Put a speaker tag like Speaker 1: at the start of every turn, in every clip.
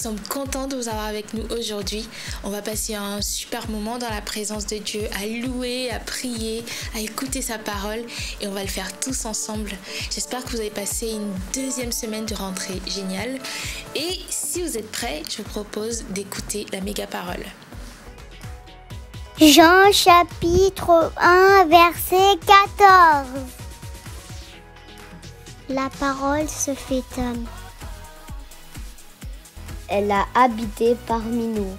Speaker 1: sommes contents de vous avoir avec nous aujourd'hui. On va passer un super moment dans la présence de Dieu, à louer, à prier, à écouter sa parole et on va le faire tous ensemble. J'espère que vous avez passé une deuxième semaine de rentrée géniale. Et si vous êtes prêts, je vous propose d'écouter la méga parole.
Speaker 2: Jean chapitre 1 verset 14. La parole se fait homme. Elle a habité parmi nous,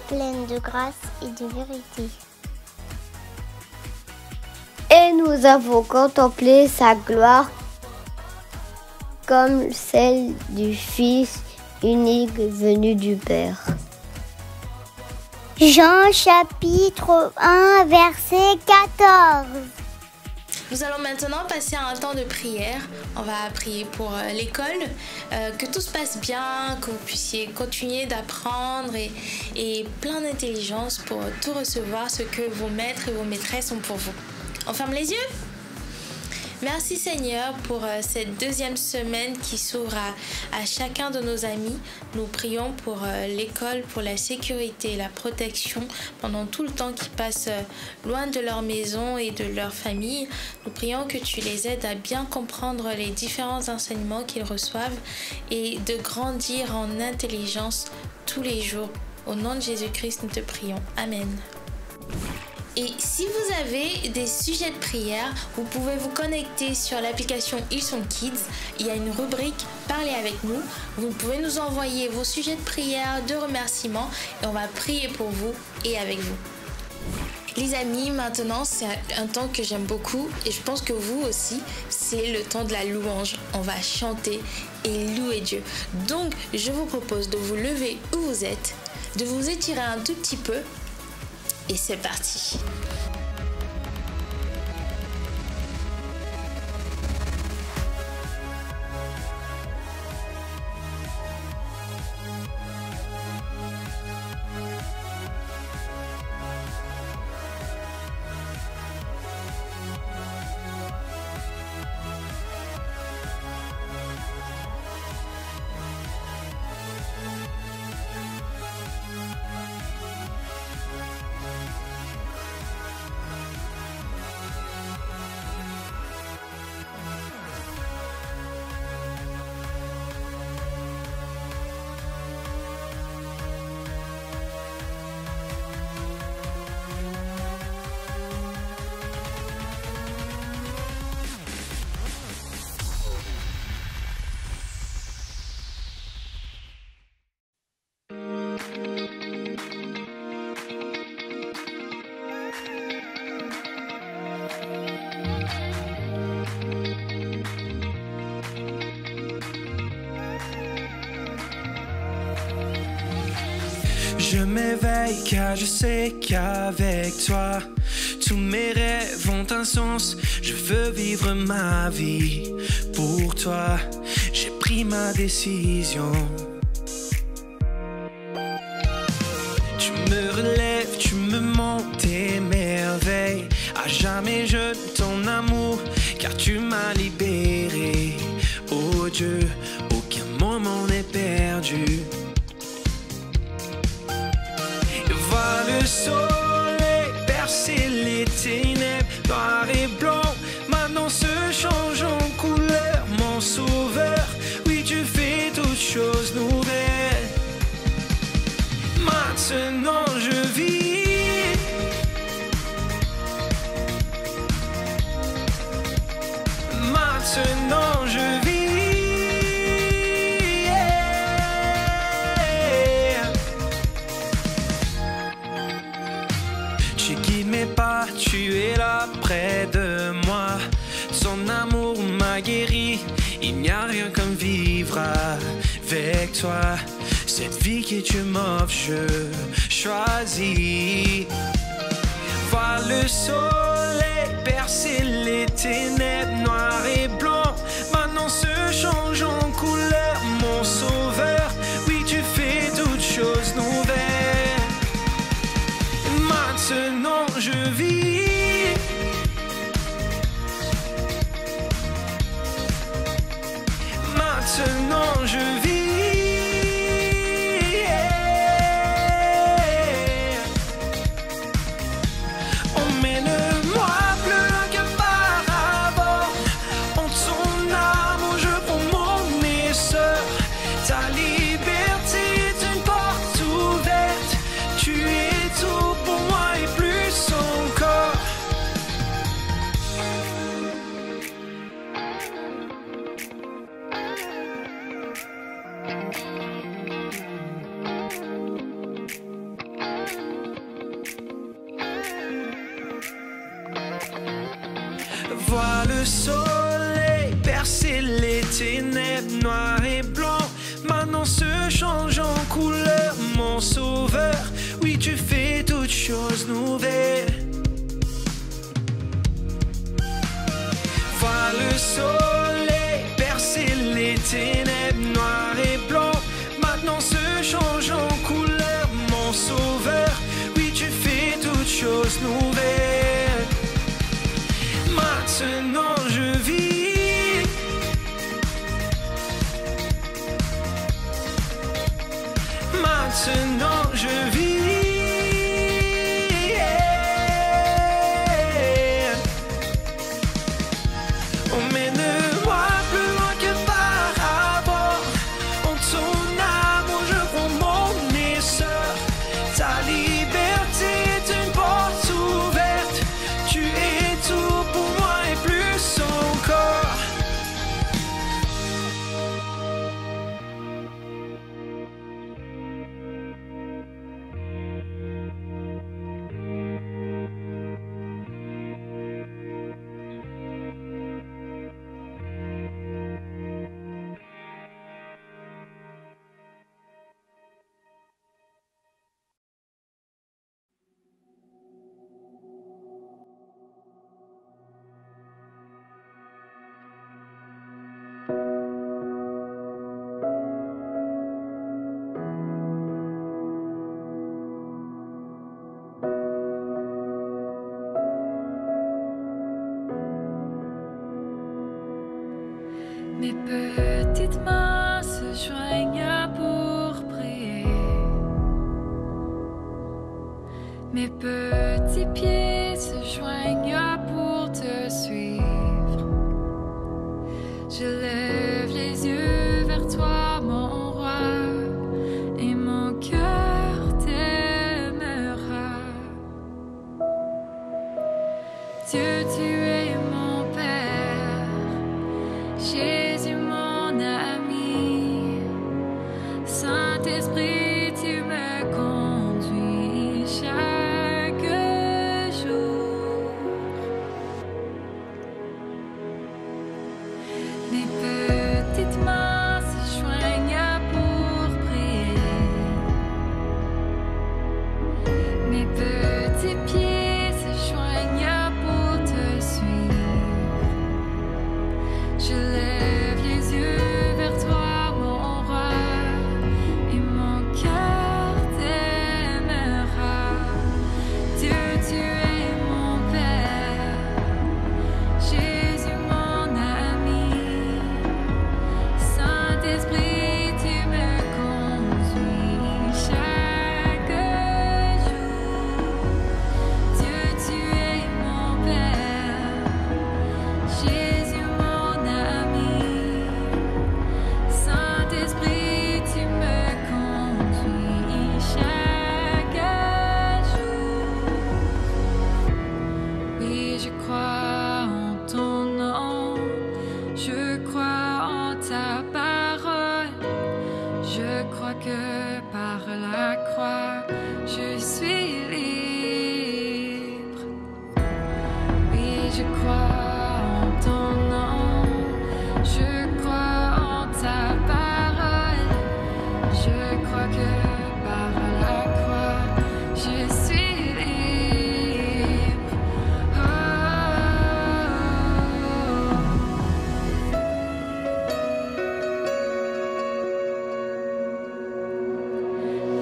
Speaker 2: pleine de grâce et de vérité. Et nous avons contemplé sa gloire comme celle du Fils unique venu du Père. Jean chapitre 1 verset 14.
Speaker 1: Nous allons maintenant passer à un temps de prière. On va prier pour l'école, que tout se passe bien, que vous puissiez continuer d'apprendre et plein d'intelligence pour tout recevoir ce que vos maîtres et vos maîtresses ont pour vous. On ferme les yeux? Merci Seigneur pour cette deuxième semaine qui s'ouvre à chacun de nos amis. Nous prions pour l'école, pour la sécurité et la protection pendant tout le temps qu'ils passent loin de leur maison et de leur famille. Nous prions que tu les aides à bien comprendre les différents enseignements qu'ils reçoivent et de grandir en intelligence tous les jours. Au nom de Jésus-Christ, nous te prions. Amen. Et si vous avez des sujets de prière, vous pouvez vous connecter sur l'application Hillsong Kids. Il y a une rubrique Parlez avec nous. Vous pouvez nous envoyer vos sujets de prière, de remerciements et on va prier pour vous et avec vous. Les amis, maintenant c'est un temps que j'aime beaucoup et je pense que vous aussi, c'est le temps de la louange. On va chanter et louer Dieu. Donc je vous propose de vous lever où vous êtes, de vous étirer un tout petit peu. Et c'est parti.
Speaker 3: Je m'éveille car je sais qu'avec toi, tous mes rêves ont un sens. Je veux vivre ma vie pour toi. J'ai pris ma décision. Tu me relèves, tu me montes tes merveilles. À jamais je ton amour, car tu m'as libéré. Oh Dieu, aucun moment n'est perdu. Le soleil percer les ténèbres, noir et blanc, maintenant se change en couleur. Mon sauveur, oui tu fais toutes choses nouvelles. Maintenant je vis, maintenant je vis. Tu es là près de moi, son amour m'a guéri. Il n'y a rien comme vivre avec toi. Cette vie que tu m'offres, je choisis. Voir le soleil percer les ténèbres, noir et blanc, maintenant se change en couleur. Mon sauveur, oui tu fais toutes choses nouvelles. Maintenant je vis. Maintenant je vis. Ta liberté est une porte ouverte. Tu es tout pour moi et plus encore. Vois le soleil percer les ténèbres noires et blancs. Maintenant se change en couleur, mon sauveur. Oui, tu fais toutes choses nouvelles. Vois le soleil percer les ténèbres noires et blancs. Maintenant se change en couleur, mon sauveur. Oui, tu fais toutes choses nouvelles. Maintenant je vis. Maintenant je vis. Emmène-moi plus loin que par rapport. En ton amour je prends mon essor. Ta liberté est une porte ouverte. Tu es tout pour moi et plus encore.
Speaker 4: Mes petites mains se joignent pour prier. Mes petits pieds se joignent pour te suivre. Je lève les yeux vers toi, mon roi, et mon cœur t'aimera. Dieu, tu es mon Père. Jésus, mon ami, Saint-Esprit, tu me conduis chaque jour. Mes petites mains se joignent pour prier. Mes petits pieds se joignent pour te suivre. Je lève les yeux vers toi, mon roi, et mon cœur t'aimera. Dieu, tu es mon Père. Jésus, mon ami. Saint-Esprit, tu me conduis chaque jour. Dieu, tu es mon Père. Jésus, mon ami. Saint-Esprit, tu me conduis chaque jour. Oui, je crois en ton nom, je crois en ta parole, je crois que par la croix, je suis libre. Oui, je crois en ton nom, je crois en ta parole, je crois que par la croix, je suis libre. Oh.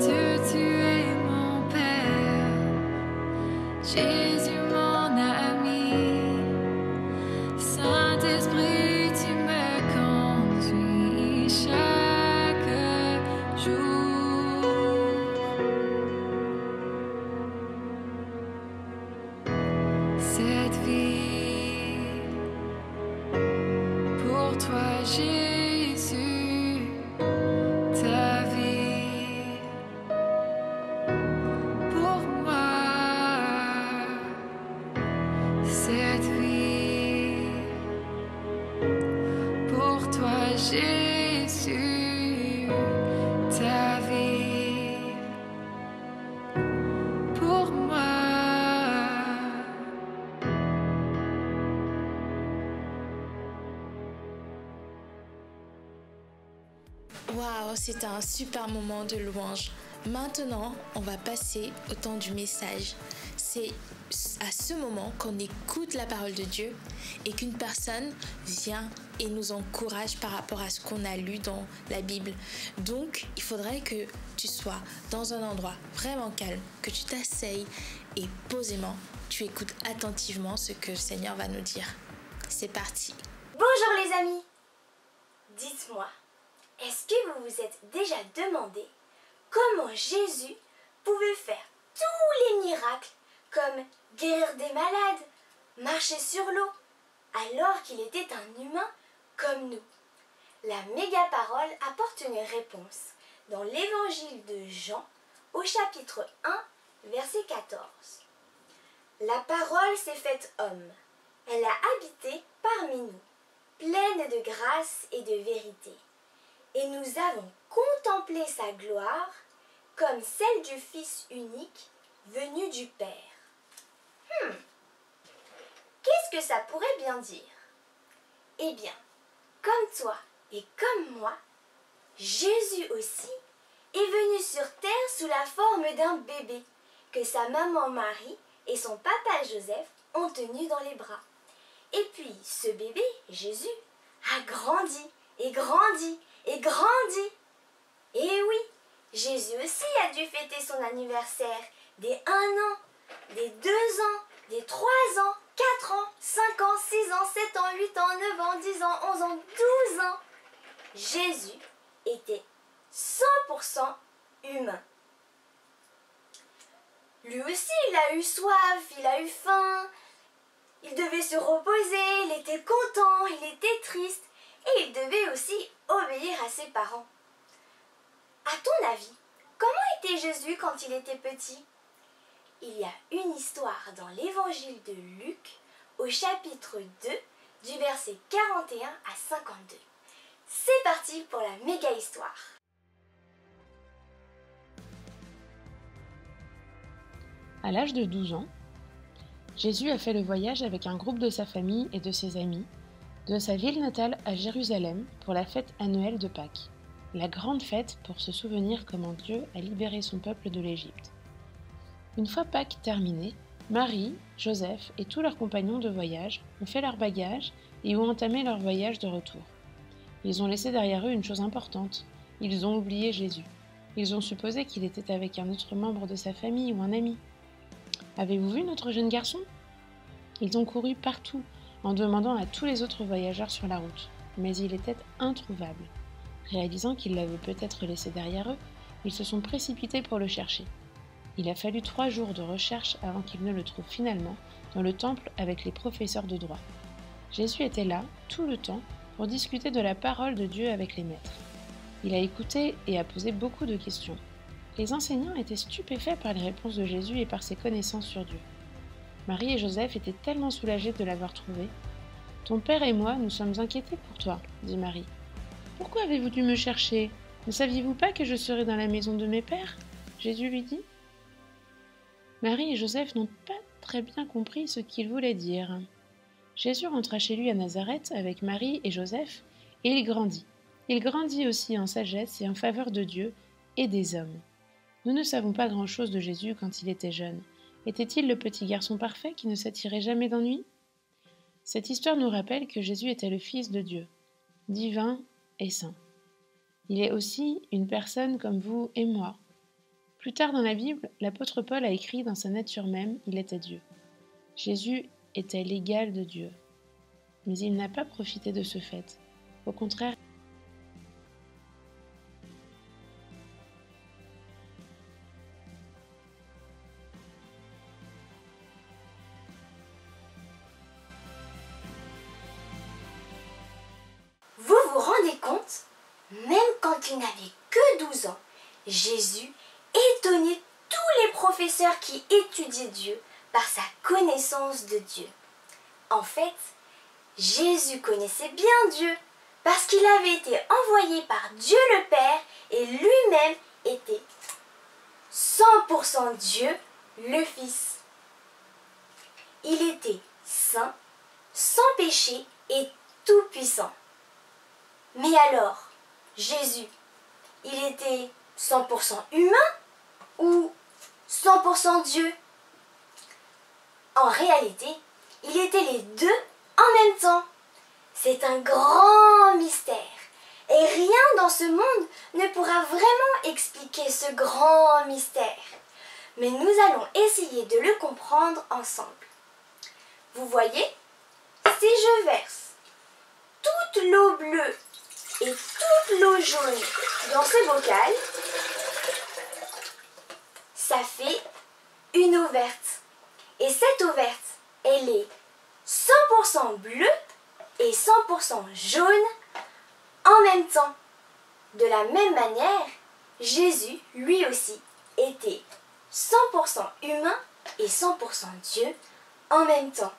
Speaker 4: Dieu, tu es mon Père.
Speaker 1: c'était un super moment de louange. Maintenant, on va passer au temps du message. C'est à ce moment qu'on écoute la parole de Dieu et qu'une personne vient et nous encourage par rapport à ce qu'on a lu dans la Bible. Donc, il faudrait que tu sois dans un endroit vraiment calme, que tu t'asseyes et posément, tu écoutes attentivement ce que le Seigneur va nous dire. C'est parti.
Speaker 5: Bonjour les amis. Dites-moi, est-ce que vous vous êtes déjà demandé comment Jésus pouvait faire tous les miracles comme guérir des malades, marcher sur l'eau, alors qu'il était un humain comme nous? La méga-parole apporte une réponse dans l'évangile de Jean au chapitre 1, verset 14. La parole s'est faite homme, elle a habité parmi nous, pleine de grâce et de vérité. Et nous avons contemplé sa gloire comme celle du Fils unique venu du Père. Qu'est-ce que ça pourrait bien dire? Eh bien, comme toi et comme moi, Jésus aussi est venu sur terre sous la forme d'un bébé que sa maman Marie et son papa Joseph ont tenu dans les bras. Et puis, ce bébé, Jésus, a grandi et grandi et grandi. Et oui, Jésus aussi a dû fêter son anniversaire des 1 an, des 2 ans, des 3 ans, 4 ans, 5 ans, 6 ans, 7 ans, 8 ans, 9 ans, 10 ans, 11 ans, 12 ans. Jésus était 100% humain. Lui aussi, il a eu soif, il a eu faim, il devait se reposer, il était content, il était triste et il devait aussi obéir à ses parents. À ton avis, comment était Jésus quand il était petit? Il y a une histoire dans l'évangile de Luc au chapitre 2 du verset 41 à 52. C'est parti pour la méga histoire.
Speaker 6: À l'âge de 12 ans, Jésus a fait le voyage avec un groupe de sa famille et de ses amis de sa ville natale à Jérusalem pour la fête annuelle de Pâques, la grande fête pour se souvenir comment Dieu a libéré son peuple de l'Égypte. Une fois Pâques terminées, Marie, Joseph et tous leurs compagnons de voyage ont fait leurs bagages et ont entamé leur voyage de retour. Ils ont laissé derrière eux une chose importante, ils ont oublié Jésus. Ils ont supposé qu'il était avec un autre membre de sa famille ou un ami. Avez-vous vu notre jeune garçon? Ils ont couru partout en demandant à tous les autres voyageurs sur la route, mais il était introuvable. Réalisant qu'ils l'avaient peut-être laissé derrière eux, ils se sont précipités pour le chercher. Il a fallu 3 jours de recherche avant qu'ils ne le trouvent finalement dans le temple avec les professeurs de droit. Jésus était là, tout le temps, pour discuter de la parole de Dieu avec les maîtres. Il a écouté et a posé beaucoup de questions. Les enseignants étaient stupéfaits par les réponses de Jésus et par ses connaissances sur Dieu. Marie et Joseph étaient tellement soulagés de l'avoir trouvé. « Ton père et moi, nous sommes inquiétés pour toi, » dit Marie. « Pourquoi avez-vous dû me chercher? Ne saviez-vous pas que je serais dans la maison de mes pères ?» Jésus lui dit. Marie et Joseph n'ont pas très bien compris ce qu'il voulait dire. Jésus rentra chez lui à Nazareth avec Marie et Joseph et il grandit. Il grandit aussi en sagesse et en faveur de Dieu et des hommes. Nous ne savons pas grand-chose de Jésus quand il était jeune. Était-il le petit garçon parfait qui ne s'attirait jamais d'ennui? Cette histoire nous rappelle que Jésus était le Fils de Dieu, divin et saint. Il est aussi une personne comme vous et moi. Plus tard dans la Bible, l'apôtre Paul a écrit dans sa nature même, il était Dieu. Jésus était l'égal de Dieu. Mais il n'a pas profité de ce fait. Au contraire,
Speaker 5: Vous vous rendez compte? Même quand il n'avait que 12 ans, Jésus étonnait tous les professeurs qui étudiaient Dieu par sa connaissance de Dieu. En fait, Jésus connaissait bien Dieu parce qu'il avait été envoyé par Dieu le Père et lui-même était 100% Dieu le Fils. Il était saint, sans péché et tout-puissant. Mais alors, Jésus, il était 100% humain ou 100% Dieu? En réalité, il était les deux en même temps. C'est un grand mystère. Et rien dans ce monde ne pourra vraiment expliquer ce grand mystère. Mais nous allons essayer de le comprendre ensemble. Vous voyez, si je verse toute l'eau bleue et toute l'eau jaune dans ce bocal, ça fait une eau verte. Et cette eau verte, elle est 100% bleue et 100% jaune en même temps. De la même manière, Jésus, lui aussi, était 100% humain et 100% Dieu en même temps.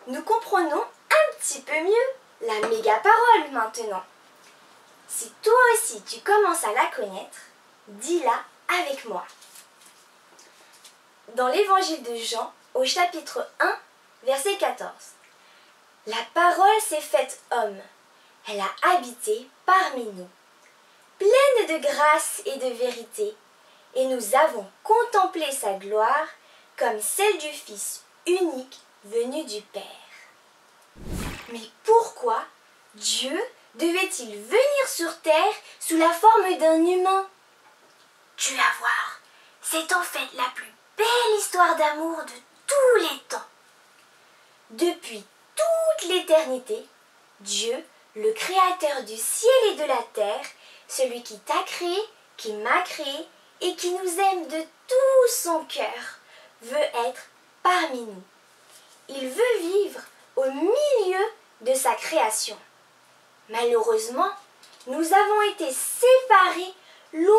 Speaker 5: Nous comprenons un petit peu mieux la méga-parole maintenant. Si toi aussi tu commences à la connaître, dis-la avec moi. Dans l'évangile de Jean, au chapitre 1, verset 14. La parole s'est faite homme. Elle a habité parmi nous, pleine de grâce et de vérité, et nous avons contemplé sa gloire comme celle du Fils unique venu du Père. Mais pourquoi Dieu devait-il venir sur terre sous la forme d'un humain? Tu vas voir, c'est en fait la plus belle histoire d'amour de tous les temps. Depuis toute l'éternité, Dieu, le créateur du ciel et de la terre, celui qui t'a créé, qui m'a créé et qui nous aime de tout son cœur, veut être parmi nous. Il veut vivre au milieu de sa création. Malheureusement, nous avons été séparés loin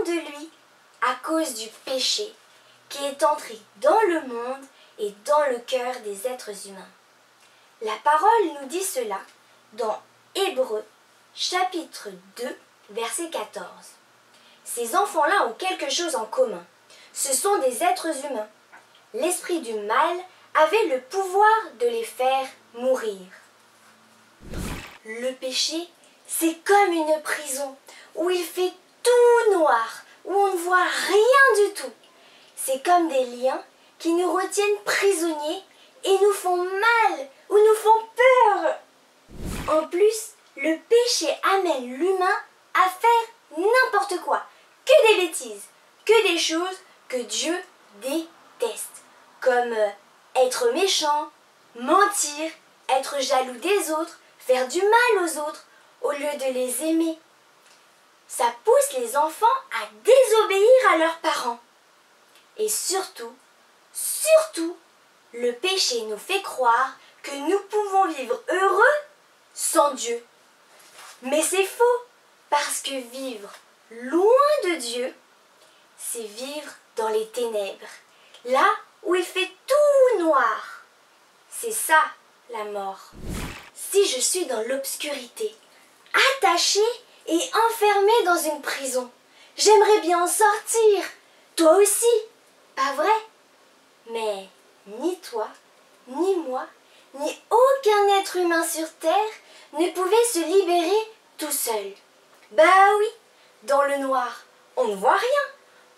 Speaker 5: de lui à cause du péché qui est entré dans le monde et dans le cœur des êtres humains. La parole nous dit cela dans Hébreux, chapitre 2, verset 14. Ces enfants-là ont quelque chose en commun. Ce sont des êtres humains. L'esprit du mal avait le pouvoir de les faire mourir. Le péché, c'est comme une prison où il fait tout noir, où on ne voit rien du tout. C'est comme des liens qui nous retiennent prisonniers et nous font mal ou nous font peur. En plus, le péché amène l'humain à faire n'importe quoi, que des bêtises, que des choses que Dieu déteste, comme être méchant, mentir, être jaloux des autres, faire du mal aux autres au lieu de les aimer. Ça pousse les enfants à désobéir à leurs parents. Et surtout, le péché nous fait croire que nous pouvons vivre heureux sans Dieu. Mais c'est faux, parce que vivre loin de Dieu, c'est vivre dans les ténèbres, là où il fait tout noir. C'est ça, la mort. Si je suis dans l'obscurité, attachée et enfermée dans une prison, j'aimerais bien en sortir. Toi aussi, pas vrai? Mais ni toi, ni moi, ni aucun être humain sur Terre ne pouvait se libérer tout seul. Bah oui, dans le noir, on ne voit rien.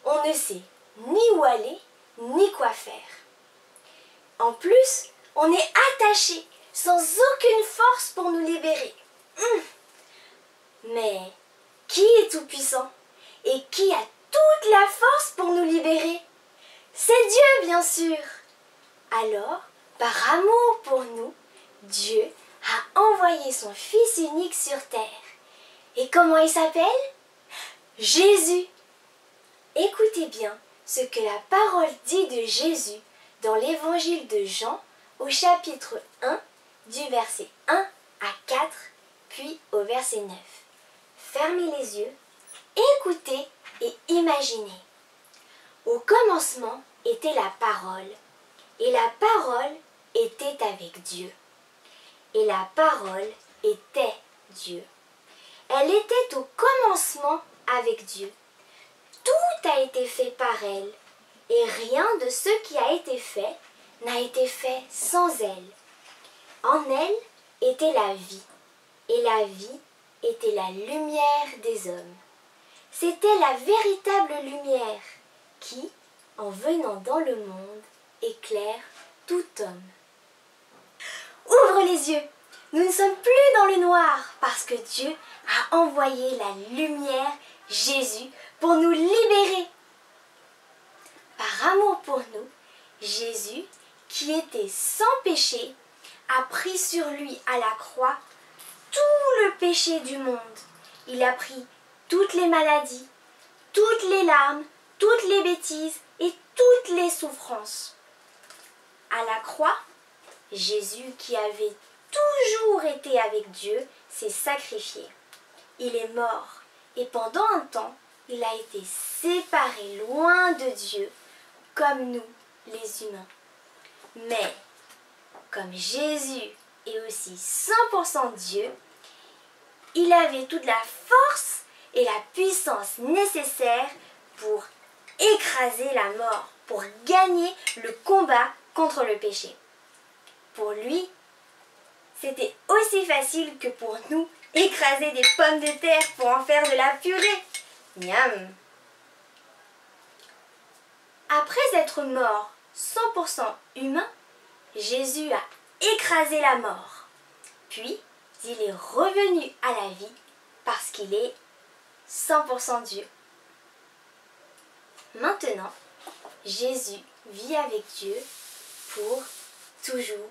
Speaker 5: On ne sait ni où aller, ni quoi faire. En plus, on est attaché, sans aucune force pour nous libérer. Mais qui est tout-puissant et qui a toute la force pour nous libérer? C'est Dieu, bien sûr. Alors, par amour pour nous, Dieu a envoyé son Fils unique sur terre. Et comment il s'appelle? Jésus. Écoutez bien ce que la parole dit de Jésus dans l'évangile de Jean au chapitre 1 du verset 1 à 4 puis au verset 9. Fermez les yeux, écoutez et imaginez. Au commencement était la parole, et la parole était avec Dieu. Et la parole était Dieu. Elle était au commencement avec Dieu. Tout a été fait par elle, et rien de ce qui a été fait n'a été fait sans elle. En elle était la vie, et la vie était la lumière des hommes. C'était la véritable lumière qui, en venant dans le monde, éclaire tout homme. Ouvre les yeux! Nous ne sommes plus dans le noir parce que Dieu a envoyé la lumière, Jésus, pour nous libérer. Par amour pour nous, Jésus, qui était sans péché, a pris sur lui à la croix tout le péché du monde. Il a pris toutes les maladies, toutes les larmes, toutes les bêtises et toutes les souffrances. À la croix, Jésus, qui avait toujours été avec Dieu, s'est sacrifié. Il est mort et pendant un temps, il a été séparé loin de Dieu, comme nous, les humains. Mais, comme Jésus est aussi 100% Dieu, il avait toute la force et la puissance nécessaires pour écraser la mort, pour gagner le combat contre le péché. Pour lui, c'était aussi facile que pour nous écraser des pommes de terre pour en faire de la purée. Miam! Après être mort 100% humain, Jésus a écrasé la mort. Puis, il est revenu à la vie parce qu'il est 100% Dieu. Maintenant, Jésus vit avec Dieu pour toujours.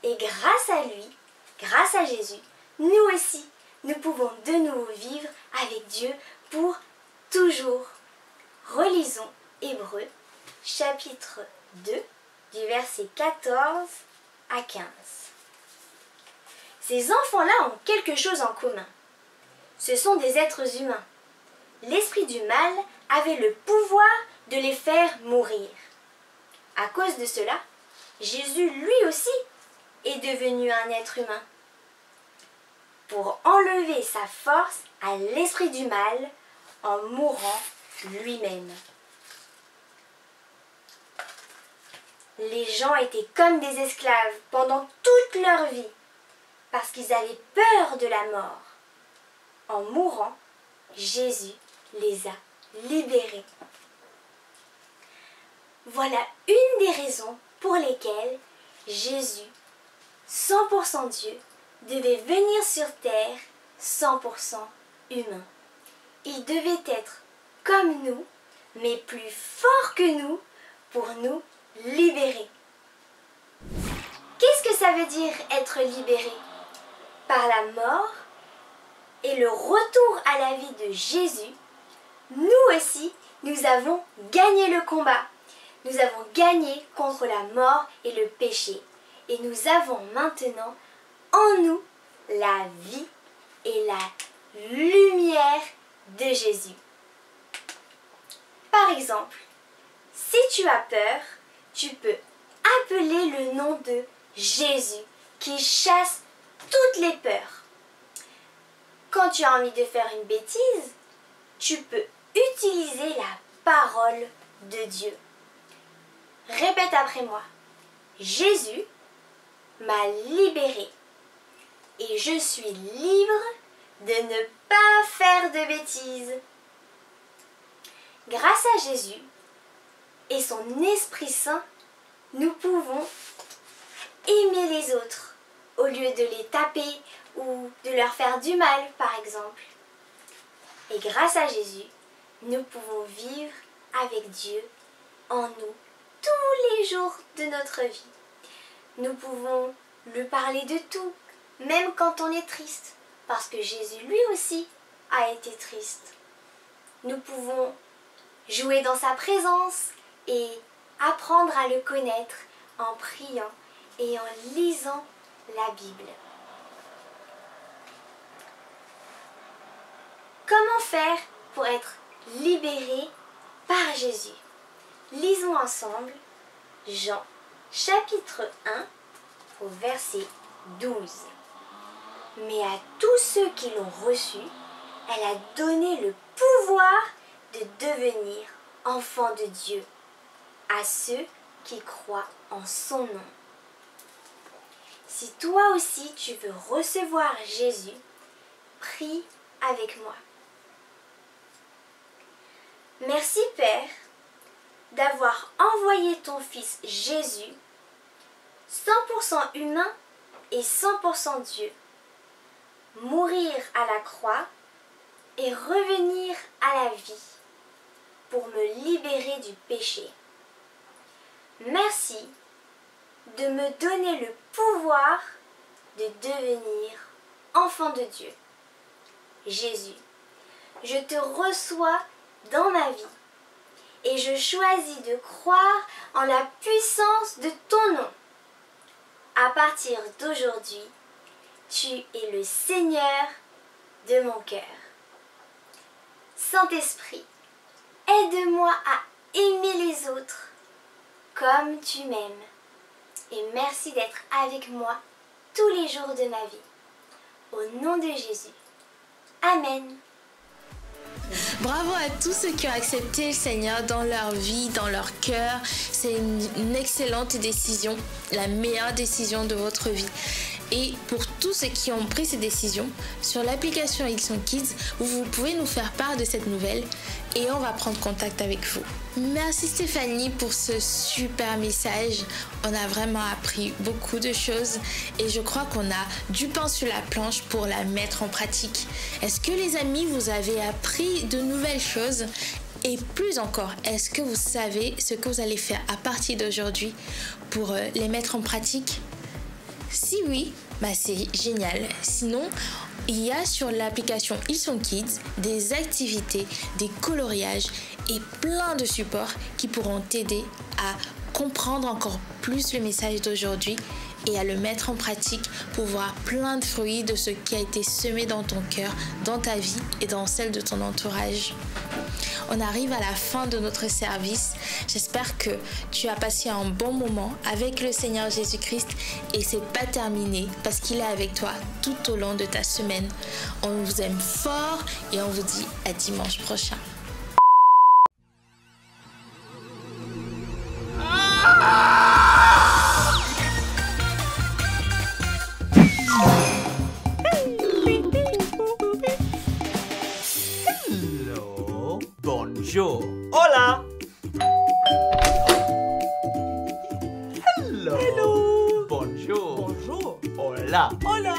Speaker 5: Et grâce à lui, grâce à Jésus, nous aussi, nous pouvons de nouveau vivre avec Dieu pour toujours. Relisons Hébreux, chapitre 2, du verset 14 à 15. Ces enfants-là ont quelque chose en commun. Ce sont des êtres humains. L'esprit du mal avait le pouvoir de les faire mourir. À cause de cela, Jésus lui aussi est devenu un être humain. Pour enlever sa force à l'esprit du mal en mourant lui-même. Les gens étaient comme des esclaves pendant toute leur vie parce qu'ils avaient peur de la mort. En mourant, Jésus les a libérés. Voilà une des raisons pour lesquelles Jésus, 100% Dieu, devait venir sur terre 100% humain. Il devait être comme nous, mais plus fort que nous pour nous libérer. Qu'est-ce que ça veut dire être libéré? Par la mort et le retour à la vie de Jésus, nous aussi, nous avons gagné le combat. Nous avons gagné contre la mort et le péché. Et nous avons maintenant en nous la vie et la lumière de Jésus. Par exemple, si tu as peur, tu peux appeler le nom de Jésus qui chasse toutes les peurs. Quand tu as envie de faire une bêtise, tu peux utiliser la parole de Dieu. Répète après moi. Jésus m'a libéré et je suis libre de ne pas faire de bêtises. Grâce à Jésus et son Esprit Saint, nous pouvons aimer les autres au lieu de les taper ou de leur faire du mal, par exemple. Et grâce à Jésus, nous pouvons vivre avec Dieu en nous tous les jours de notre vie. Nous pouvons lui parler de tout, même quand on est triste, parce que Jésus lui aussi a été triste. Nous pouvons jouer dans sa présence et apprendre à le connaître en priant et en lisant la Bible. Comment faire pour être libéré par Jésus? Lisons ensemble Jean chapitre 1 au verset 12. Mais à tous ceux qui l'ont reçu, elle a donné le pouvoir de devenir enfants de Dieu, à ceux qui croient en son nom. Si toi aussi tu veux recevoir Jésus, prie avec moi. Merci Père d'avoir envoyé ton Fils Jésus, 100% humain et 100% Dieu, mourir à la croix et revenir à la vie pour me libérer du péché. Merci de me donner le pouvoir de devenir enfant de Dieu. Jésus, je te reçois dans ma vie et je choisis de croire en la puissance de ton nom. À partir d'aujourd'hui, tu es le Seigneur de mon cœur. Saint-Esprit, aide-moi à aimer les autres comme tu m'aimes. Et merci d'être avec moi tous les jours de ma vie. Au nom de Jésus. Amen.
Speaker 1: Bravo à tous ceux qui ont accepté le Seigneur dans leur vie, dans leur cœur. C'est une excellente décision, la meilleure décision de votre vie. Et pour tous ceux qui ont pris ces décisions, sur l'application Hillsong Kids, vous pouvez nous faire part de cette nouvelle et on va prendre contact avec vous. Merci Stéphanie pour ce super message. On a vraiment appris beaucoup de choses et je crois qu'on a du pain sur la planche pour la mettre en pratique. Est-ce que les amis, vous avez appris de nouvelles choses? Et plus encore, est-ce que vous savez ce que vous allez faire à partir d'aujourd'hui pour les mettre en pratique? Si oui, c'est génial. Sinon, il y a sur l'application Hillsong Kids des activités, des coloriages et plein de supports qui pourront t'aider à comprendre encore plus le message d'aujourd'hui et à le mettre en pratique pour voir plein de fruits de ce qui a été semé dans ton cœur, dans ta vie et dans celle de ton entourage. On arrive à la fin de notre service. J'espère que tu as passé un bon moment avec le Seigneur Jésus-Christ et c'est pas terminé parce qu'il est avec toi tout au long de ta semaine. On vous aime fort et on vous dit à dimanche prochain.
Speaker 7: Bonjour. Hola. Hello. Hello. Bonjour. Bonjour. Hola. Hola.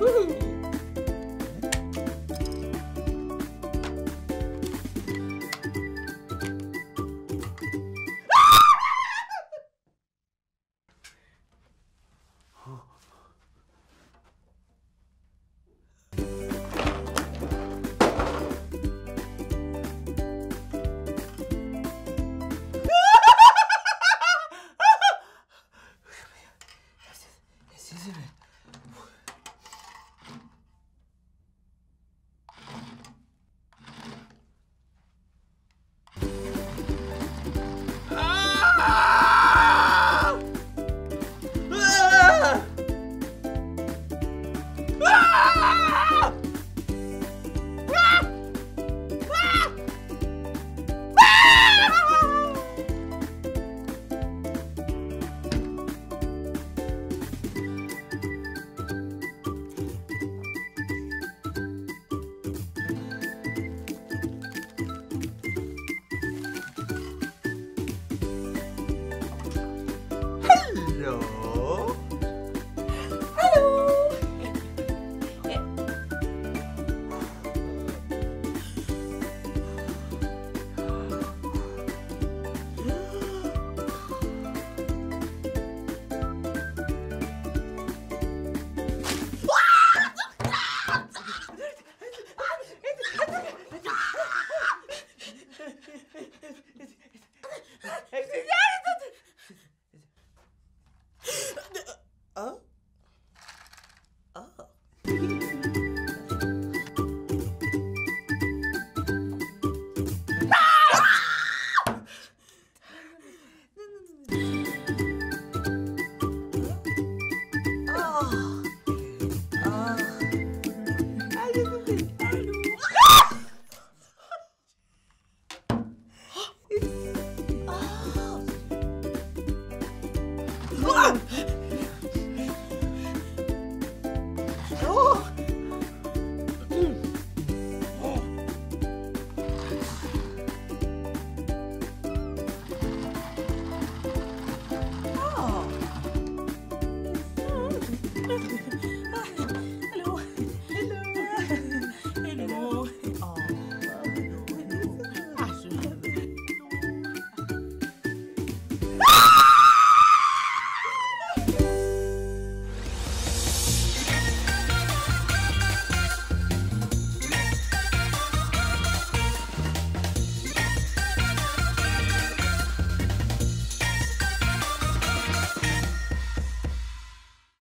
Speaker 7: Woohoo!